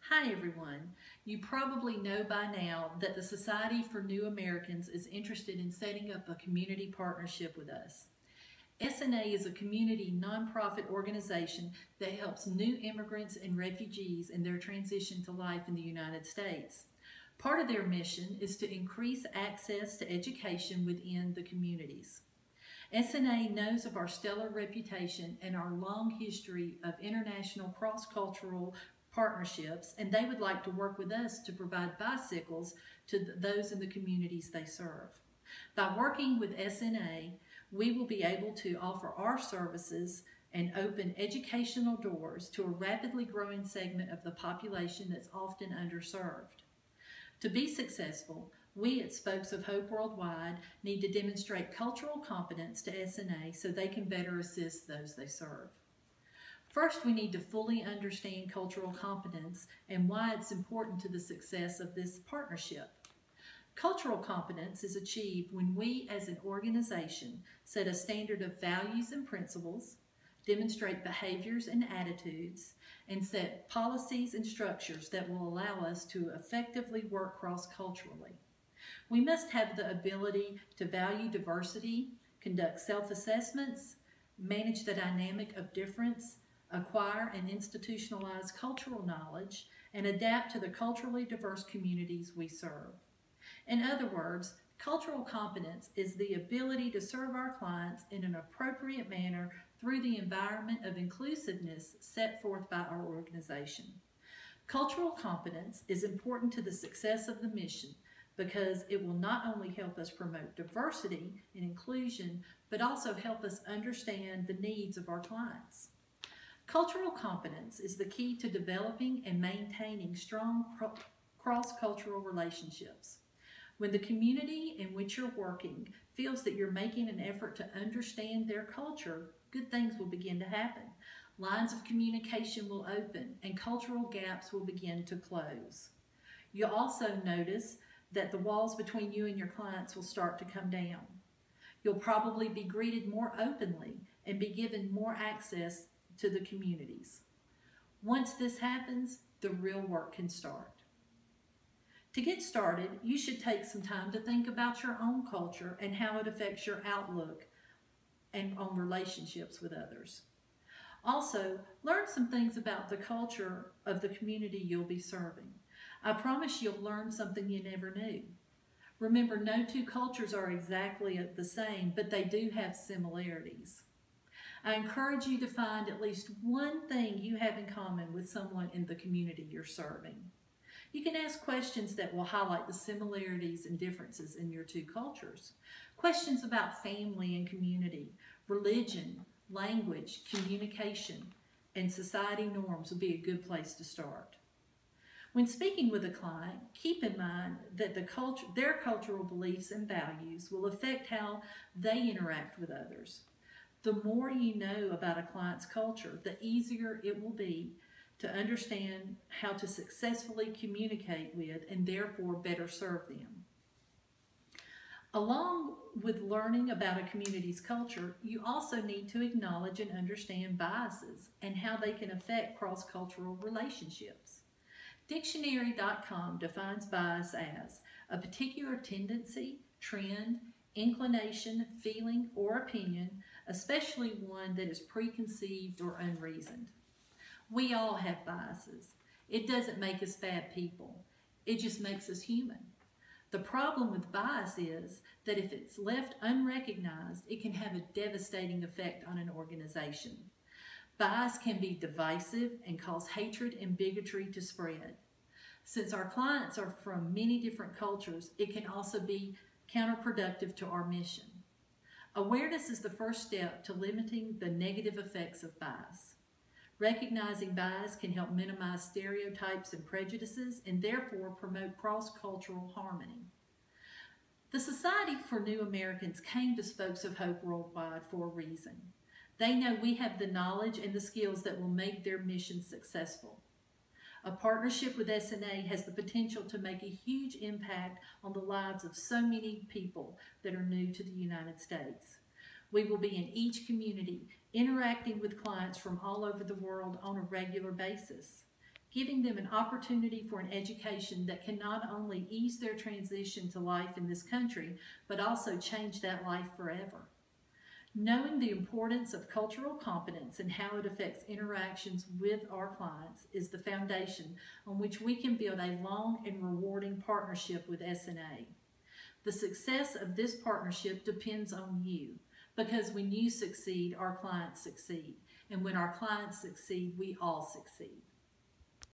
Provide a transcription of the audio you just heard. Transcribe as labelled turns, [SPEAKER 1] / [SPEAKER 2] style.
[SPEAKER 1] Hi everyone. You probably know by now that the Society for New Americans is interested in setting up a community partnership with us. SNA is a community nonprofit organization that helps new immigrants and refugees in their transition to life in the United States. Part of their mission is to increase access to education within the communities. SNA knows of our stellar reputation and our long history of international cross-cultural partnerships, and they would like to work with us to provide bicycles to those in the communities they serve. By working with SNA, we will be able to offer our services and open educational doors to a rapidly growing segment of the population that's often underserved. To be successful, we at Spokes of Hope Worldwide need to demonstrate cultural competence to SNA so they can better assist those they serve. First, we need to fully understand cultural competence and why it's important to the success of this partnership. Cultural competence is achieved when we as an organization set a standard of values and principles, demonstrate behaviors and attitudes, and set policies and structures that will allow us to effectively work cross-culturally. We must have the ability to value diversity, conduct self-assessments, manage the dynamic of difference, acquire and institutionalize cultural knowledge, and adapt to the culturally diverse communities we serve. In other words, cultural competence is the ability to serve our clients in an appropriate manner through the environment of inclusiveness set forth by our organization. Cultural competence is important to the success of the mission because it will not only help us promote diversity and inclusion, but also help us understand the needs of our clients. Cultural competence is the key to developing and maintaining strong cross-cultural relationships. When the community in which you're working feels that you're making an effort to understand their culture, good things will begin to happen. Lines of communication will open and cultural gaps will begin to close. You'll also notice that the walls between you and your clients will start to come down. You'll probably be greeted more openly and be given more access to the communities. Once this happens, the real work can start. To get started, you should take some time to think about your own culture and how it affects your outlook and on relationships with others. Also, learn some things about the culture of the community you'll be serving. I promise you'll learn something you never knew. Remember, no two cultures are exactly the same, but they do have similarities. I encourage you to find at least one thing you have in common with someone in the community you're serving. You can ask questions that will highlight the similarities and differences in your two cultures. Questions about family and community, religion, language, communication, and society norms will be a good place to start. When speaking with a client, keep in mind that their cultural beliefs and values will affect how they interact with others. The more you know about a client's culture, the easier it will be to understand how to successfully communicate with and therefore better serve them. Along with learning about a community's culture, you also need to acknowledge and understand biases and how they can affect cross-cultural relationships. Dictionary.com defines bias as a particular tendency, trend, inclination, feeling, or opinion, especially one that is preconceived or unreasoned. We all have biases. It doesn't make us bad people. It just makes us human. The problem with bias is that if it's left unrecognized, it can have a devastating effect on an organization. Bias can be divisive and cause hatred and bigotry to spread. Since our clients are from many different cultures, it can also be counterproductive to our mission. Awareness is the first step to limiting the negative effects of bias. Recognizing bias can help minimize stereotypes and prejudices and therefore promote cross-cultural harmony. The Society for New Americans came to Spokes of Hope Worldwide for a reason. They know we have the knowledge and the skills that will make their mission successful. A partnership with SNA has the potential to make a huge impact on the lives of so many people that are new to the United States. We will be in each community, interacting with clients from all over the world on a regular basis. giving them an opportunity for an education that can not only ease their transition to life in this country, but also change that life forever. Knowing the importance of cultural competence and how it affects interactions with our clients is the foundation on which we can build a long and rewarding partnership with SNA. The success of this partnership depends on you, because when you succeed, our clients succeed. And when our clients succeed, we all succeed.